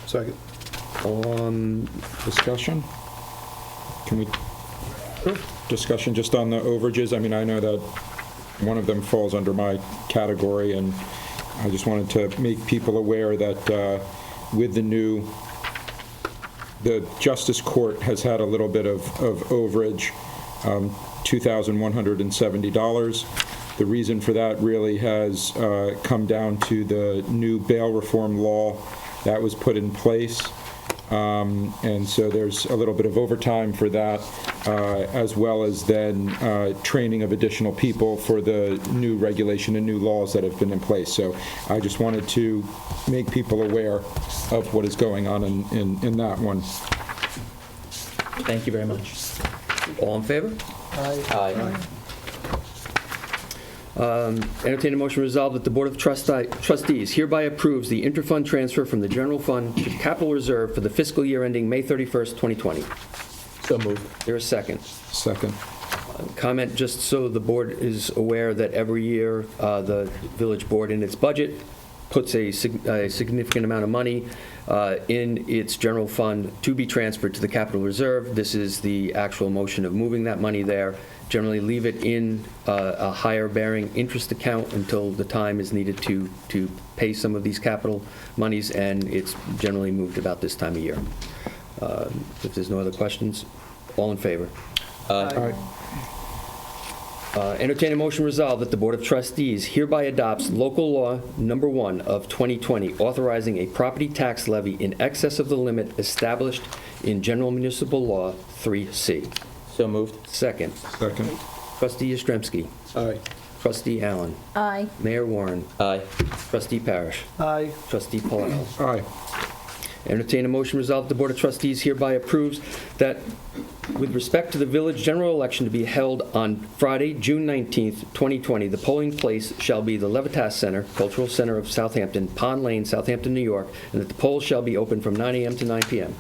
Second. Discussion? Can we, discussion just on the overages? I mean, I know that one of them falls under my category, and I just wanted to make people aware that with the Justice Court has had a little bit of overage, $2,170. The reason for that really has come down to the new bail reform law that was put in place. And so there's a little bit of overtime for that, as well as then training of additional people for the new regulation and new laws that have been in place. So I just wanted to make people aware of what is going on in that one. Thank you very much. All in favor? Aye. Entertain a motion to resolve that the Board of Trustees hereby approves the interfund transfer from the general fund to capital reserve for the fiscal year ending May 31st, 2020. So moved. There a second? Second. Comment, just so the board is aware that every year, the village board in its budget puts a significant amount of money in its general fund to be transferred to the capital reserve. This is the actual motion of moving that money there. Generally leave it in a higher bearing interest account until the time is needed to pay some of these capital monies, and it's generally moved about this time of year. If there's no other questions, all in favor? Aye. Entertain a motion resolved that the Board of Trustees hereby adopts local law number 1 of 2020, authorizing a property tax levy in excess of the limit established in General Municipal Law 3C. So moved. Second. Second. Trustee Yastrzemski. Aye. Trustee Allen. Aye. Mayor Warren. Aye. Trustee Parrish. Aye. Trustee Polino. Aye. Entertain a motion resolved the Board of Trustees hereby approves that with respect to the village general election to be held on Friday, June 19th, 2020, the polling place shall be the Levitas Center, Cultural Center of Southampton, Pond Lane, Southampton, New York, and that the polls shall be open from 9 a.m. to 9 p.m.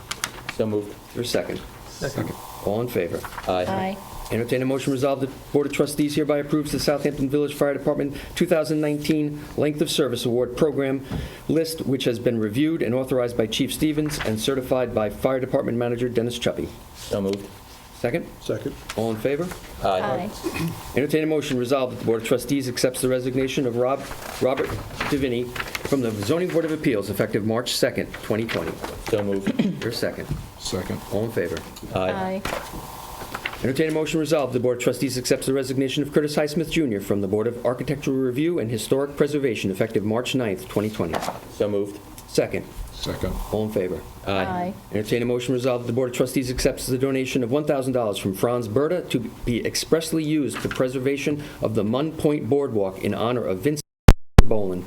So moved. Your second. Second. All in favor? Aye. Entertain a motion resolved that the Board of Trustees hereby approves the Southampton Village Fire Department 2019 Length of Service Award Program list, which has been reviewed and authorized by Chief Stevens and certified by Fire Department Manager Dennis Chuppy. So moved. Second? Second. All in favor? Aye. Entertain a motion resolved that the Board of Trustees accepts the resignation of Robert Deviney from the Zoning Board of Appeals effective March 2nd, 2020. So moved. Your second. Second. All in favor? Aye. Entertain a motion resolved the Board of Trustees accepts the resignation of Curtis Highsmith Jr. from the Board of Architectural Review and Historic Preservation effective March 9th, 2020. So moved. Second. Second. All in favor? Aye. Entertain a motion resolved that the Board of Trustees accepts the donation of $1,000 from Franz Berta to be expressly used for preservation of the Munn Point Boardwalk in honor of Vincent Boland.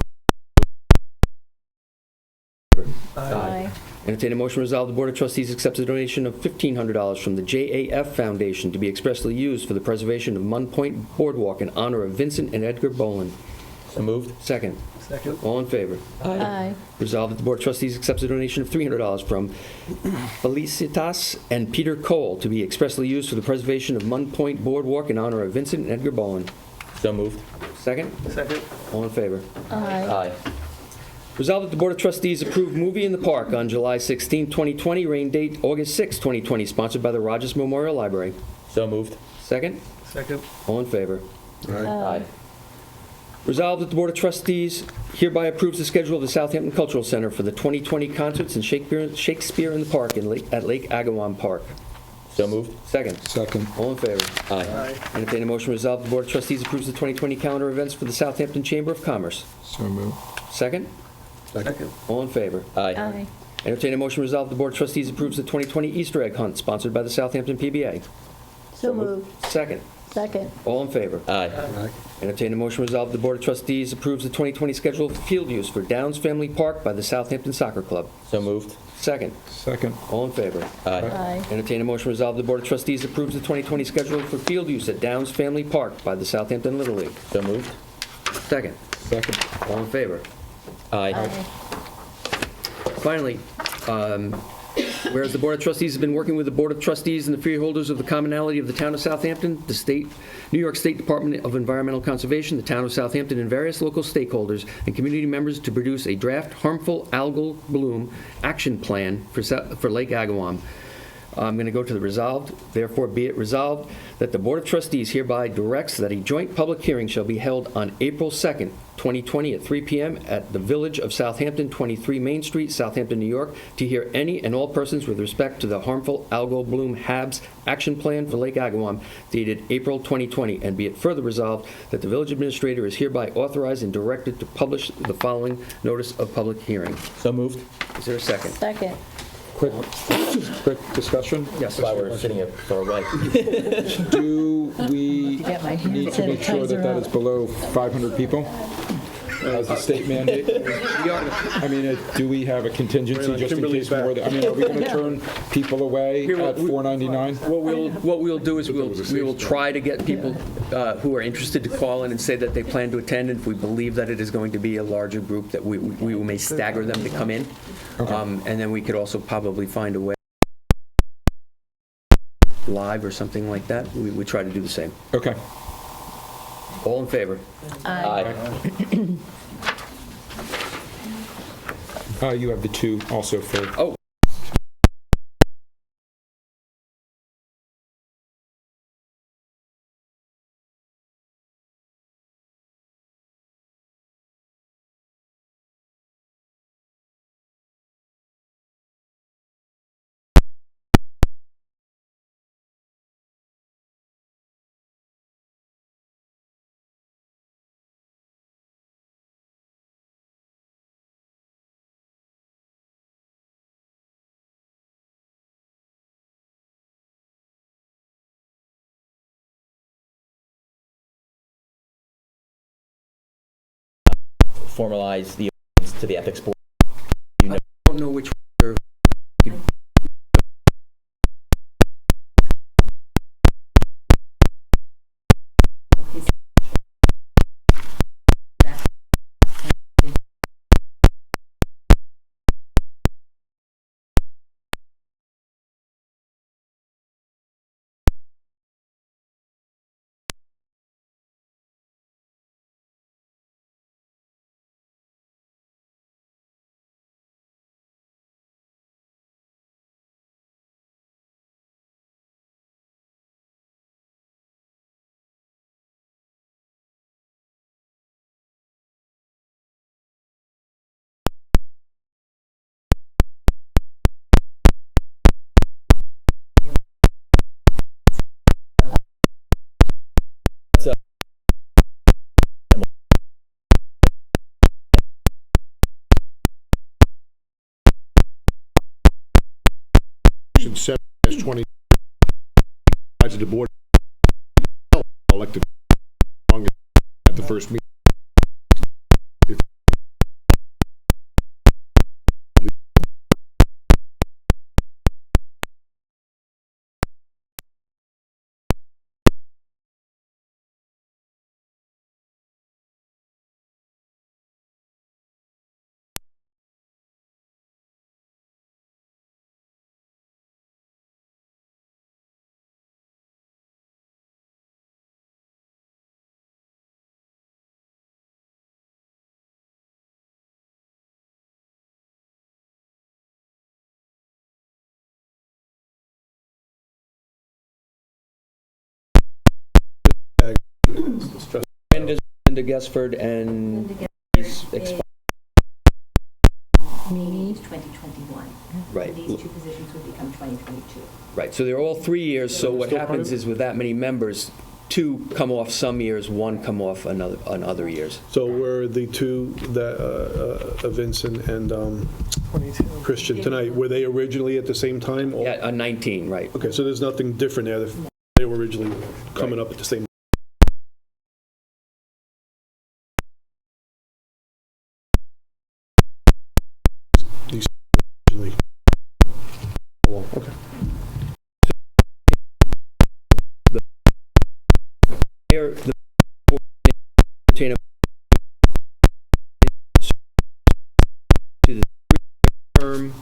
Aye. Entertain a motion resolved the Board of Trustees accepts a donation of $1,500 from the JAF Foundation to be expressly used for the preservation of Munn Point Boardwalk in honor of Vincent and Edgar Boland. So moved. Second. Second. All in favor? Aye. Resolved that the Board of Trustees accepts a donation of $300 from Felicitas and Peter Cole to be expressly used for the preservation of Munn Point Boardwalk in honor of Vincent and Edgar Boland. So moved. Second. Second. All in favor? Aye. Aye. Resolved that the Board of Trustees approve Movie in the Park on July 16, 2020, rain date August 6, 2020, sponsored by the Rogers Memorial Library. So moved. Second. Second. All in favor? Aye. Resolved that the Board of Trustees hereby approves the schedule of the Southampton Cultural Center for the 2020 concerts and Shakespeare in the Park at Lake Agawam Park. So moved. Second. Second. All in favor? Aye. Entertain a motion resolved the Board of Trustees approves the 2020 calendar events for the Southampton Chamber of Commerce. So moved. Second. Second. All in favor? Aye. Entertain a motion resolved the Board of Trustees approves the 2020 Easter egg hunt sponsored by the Southampton PBA. So moved. Second. Second. All in favor? Aye. Entertain a motion resolved the Board of Trustees approves the 2020 schedule of field use for Downs Family Park by the Southampton Soccer Club. So moved. Second. Second. All in favor? Aye. Aye. Entertain a motion resolved the Board of Trustees approves the 2020 schedule for field use at Downs Family Park by the Southampton Little League. So moved. Second. Second. All in favor? Aye. Aye. Finally, Whereas the Board of Trustees has been working with the Board of Trustees and the freeholders of the commonalty of the town of Southampton, the New York State Department of Environmental Conservation, the town of Southampton, and various local stakeholders and community members to produce a draft harmful algal bloom action plan for Lake Agawam. I'm going to go to the resolved. Therefore, be it resolved that the Board of Trustees hereby directs that a joint public hearing shall be held on April 2nd, 2020 at 3 p.m. at the Village of Southampton, 23 Main Street, Southampton, New York, to hear any and all persons with respect to the harmful algal bloom HABs action plan for Lake Agawam dated April 2020. And be it further resolved that the village administrator is hereby authorized and directed to publish the following notice of public hearing. So moved. Is there a second? Second. Quick discussion? Yes. That's why we're sitting here far away. Do we Get my hand need to make sure that sanitizer that out. is below 500 people as a state mandate? I mean, do we have a contingency just in case more? I mean, are we going to turn people away at 499? What we'll do is we will try to get people who are interested to call in and say that they plan to attend, and if we believe that it is going to be a larger group, that we may stagger them to come in. And then we could also probably find a way live or something like that. We would try to do the same. Okay. All in favor? Aye. You have the two also for... Oh. Formalize the to the ethics board. I don't know which one are- Section 7-20, advises the board elected at the first meeting. Linda Gesford and expi- Me. 2021. Right. These two positions would become 2022. Right, so they're all 3 years, so what happens is with that many members, 2 come off some years, 1 come off on other years. So were the two that, Vincent and 22. Christian tonight, were they originally at the same time? or- Yeah, 19, right. Okay, so there's nothing different there. They were originally coming up at the same. These originally. Oh, okay. Mayor, the board entertain a- to the term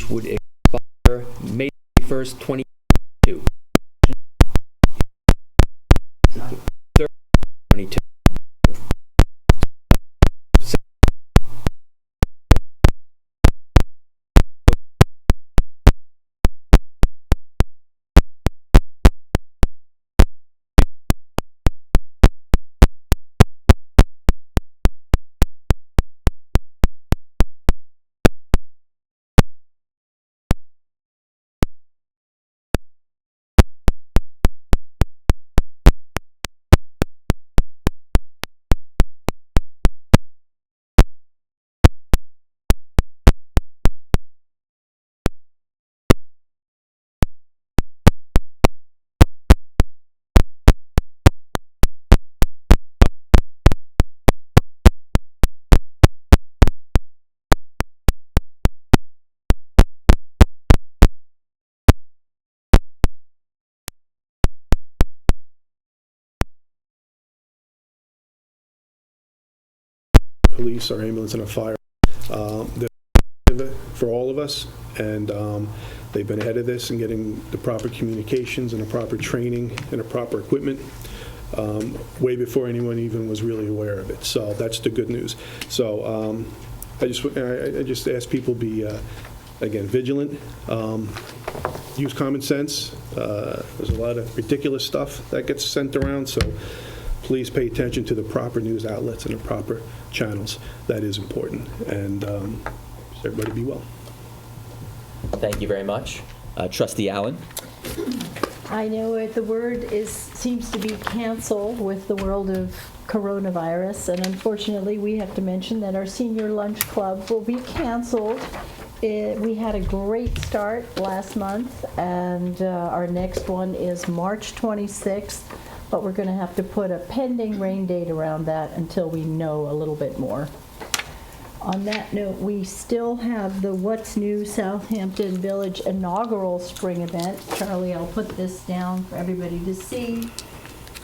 which would expire May 1st, 2022. 22. Police, our ambulance, and our fire. They're for all of us, and they've been ahead of this and getting the proper communications and the proper training and the proper equipment way before anyone even was really aware of it. So that's the good news. So I just ask people be, again, vigilant, use common sense. There's a lot of ridiculous stuff that gets sent around, so please pay attention to the proper news outlets and the proper channels. That is important. And everybody be well. Thank you very much. Trustee Allen? I know the word seems to be cancel with the world of coronavirus, and unfortunately we have to mention that our senior lunch club will be canceled. We had a great start last month, and our next one is March 26th, but we're going to have to put a pending rain date around that until we know a little bit more. On that note, we still have the What's New Southampton Village inaugural spring event. Charlie, I'll put this down for everybody to see.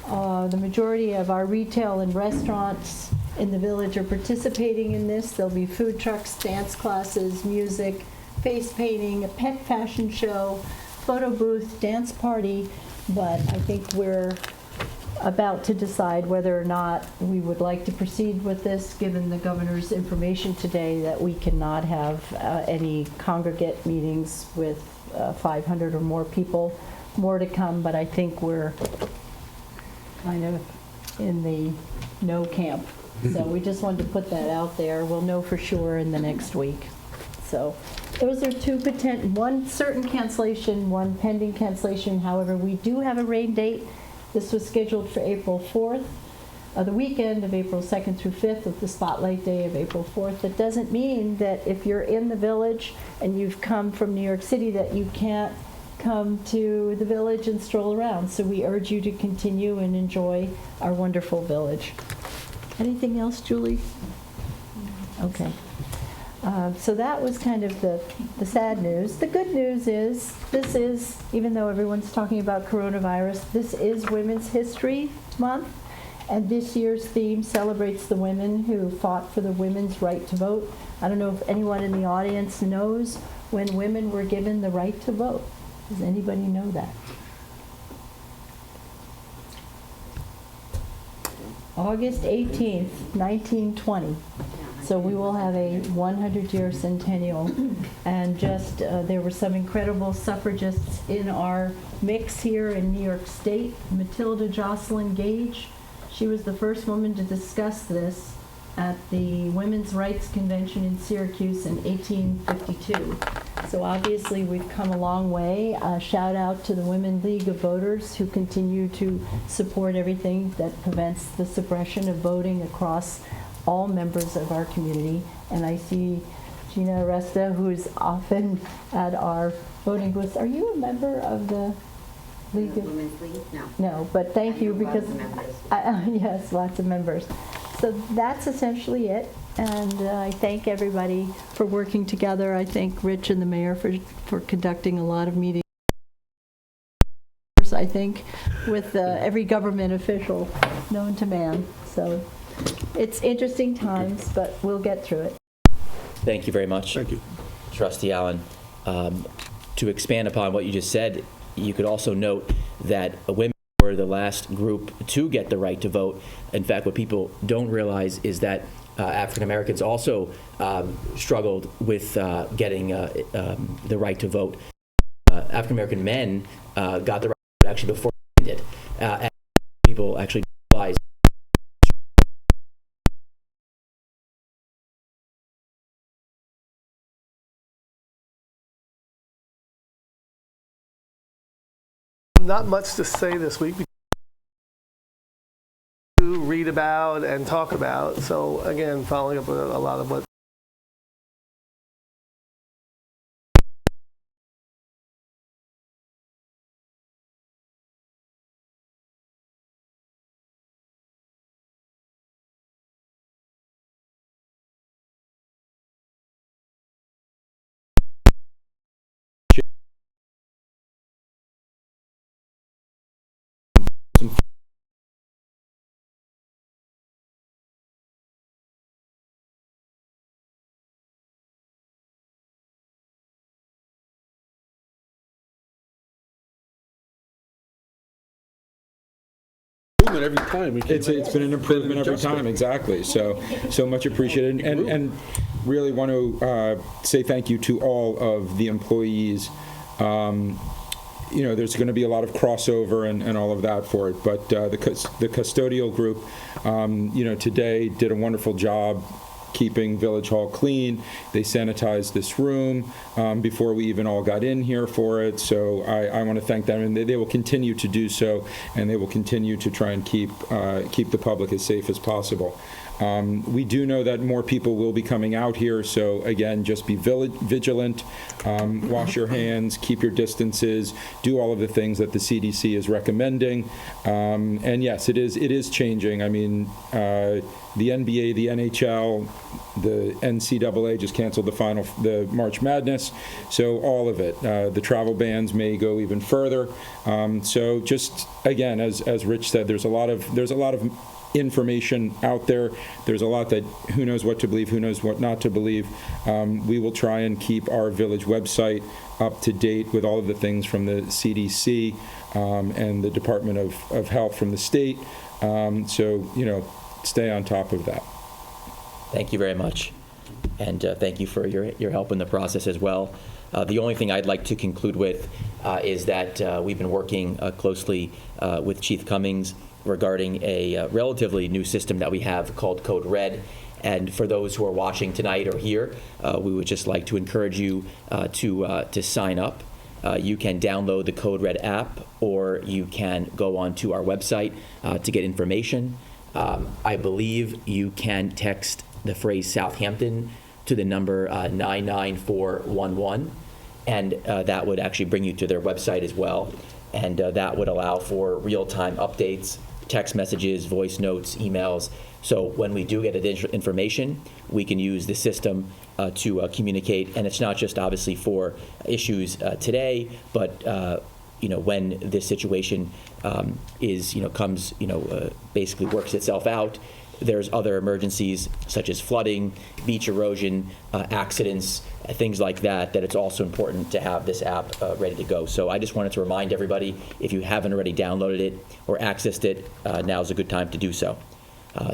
The majority of our retail and restaurants in the village are participating in this. There'll be food trucks, dance classes, music, face painting, a pet fashion show, photo booth, dance party, but I think we're about to decide whether or not we would like to proceed with this, given the governor's information today that we cannot have any congregate meetings with 500 or more people. More to come, but I think we're kind of in the no camp. So we just wanted to put that out there. We'll know for sure in the next week. So those are one certain cancellation, one pending cancellation. However, we do have a rain date. This was scheduled for April 4th, the weekend of April 2nd through 5th, with the spotlight day of April 4th. That doesn't mean that if you're in the village and you've come from New York City that you can't come to the village and stroll around. So we urge you to continue and enjoy our wonderful village. Anything else, Julie? Okay. So that was kind of the sad news. The good news is, this is, even though everyone's talking about coronavirus, this is Women's History Month, and this year's theme celebrates the women who fought for the women's right to vote. I don't know if anyone in the audience knows when women were given the right to vote. Does anybody know that? August 18th, 1920. So we will have a 100-year centennial, and just there were some incredible suffragists in our mix here in New York State. Matilda Jocelyn Gage, she was the first woman to discuss this at the Women's Rights Convention in Syracuse in 1852. So obviously we've come a long way. Shout out to the Women League of Voters, who continue to support everything that prevents the suppression of voting across all members of our community. And I see Gina Aresta, who's often at our voting booths. Are you a member of the League of Women's League? No. No, but thank you, because Lots of members. yes, lots of members. So that's essentially it, and I thank everybody for working together. I thank Rich and the mayor for conducting a lot of meetings, I think, with every government official known to man. So it's interesting times, but we'll get through it. Thank you very much. Thank you. Trustee Allen. To expand upon what you just said, you could also note that women were the last group to get the right to vote. In fact, what people don't realize is that African Americans also struggled with getting the right to vote. African American men got the right to vote actually before women did. And people actually realize. Not much to say this week. To read about and talk about. So again, following up with a lot of what Every time. It's been an improvement every time, exactly. So much appreciated. And really want to say thank you to all of the employees. There's going to be a lot of crossover and all of that for it. But the custodial group, today did a wonderful job keeping Village Hall clean. They sanitized this room before we even all got in here for it. So I want to thank them, and they will continue to do so, and they will continue to try and keep the public as safe as possible. We do know that more people will be coming out here, so again, just be vigilant, wash your hands, keep your distances, do all of the things that the CDC is recommending. And yes, it is changing. I mean, the NBA, the NHL, the NCAA just canceled the March Madness, so all of it. The travel bans may go even further. So just again, as Rich said, there's a lot of information out there. There's a lot that who knows what to believe, who knows what not to believe. We will try and keep our village website up to date with all of the things from the CDC and the Department of Health from the state. So, stay on top of that. Thank you very much. And thank you for your help in the process as well. The only thing I'd like to conclude with is that we've been working closely with Chief Cummings regarding a relatively new system that we have called Code Red. And for those who are watching tonight or here, we would just like to encourage you to sign up. You can download the Code Red app, or you can go onto our website to get information. I believe you can text the phrase Southampton to the number 99411, and that would actually bring you to their website as well. And that would allow for real-time updates, text messages, voice notes, emails. So when we do get additional information, we can use the system to communicate. And it's not just obviously for issues today, but when this situation comes, basically works itself out. There's other emergencies such as flooding, beach erosion, accidents, things like that it's also important to have this app ready to go. So I just wanted to remind everybody, if you haven't already downloaded it or accessed it, now's a good time to do so.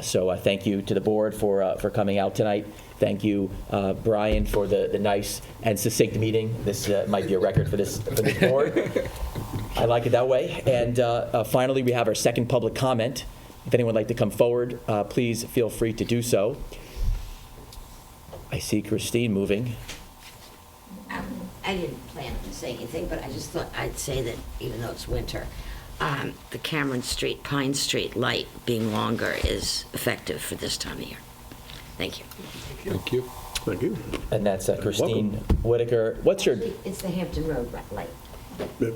So thank you to the board for coming out tonight. Thank you, Brian, for the nice and succinct meeting. This might be a record for this board. I like it that way. And finally, we have our second public comment. If anyone would like to come forward, please feel free to do so. I see Christine moving. I didn't plan on saying anything, but I just thought I'd say that even though it's winter, the Cameron Street, Pine Street light being longer is effective for this time of year. Thank you. Thank you. Thank you. And that's Christine Whitaker. What's your... It's the Hampton Road light.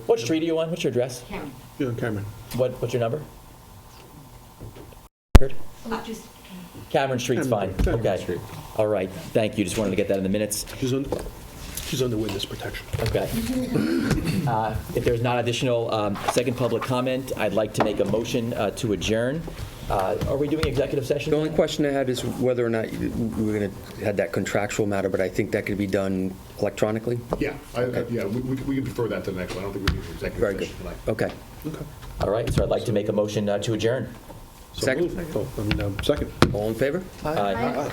What street are you on? What's your address? Cameron. Yeah, Cameron. What's your number? Just Cameron Street's fine. Okay. Street. All right. Thank you. Just wanted to get that in the minutes. She's under witness protection. Okay. If there's not additional second public comment, I'd like to make a motion to adjourn. Are we doing executive session? The only question I had is whether or not we were going to have that contractual matter, but I think that could be done electronically. Yeah, we can defer that to the next one. I don't think we need an Very executive good. session tonight. Okay. All right, so I'd like to make a motion to adjourn. So Second. moved. Oh, second. All in favor? Aye. Aye.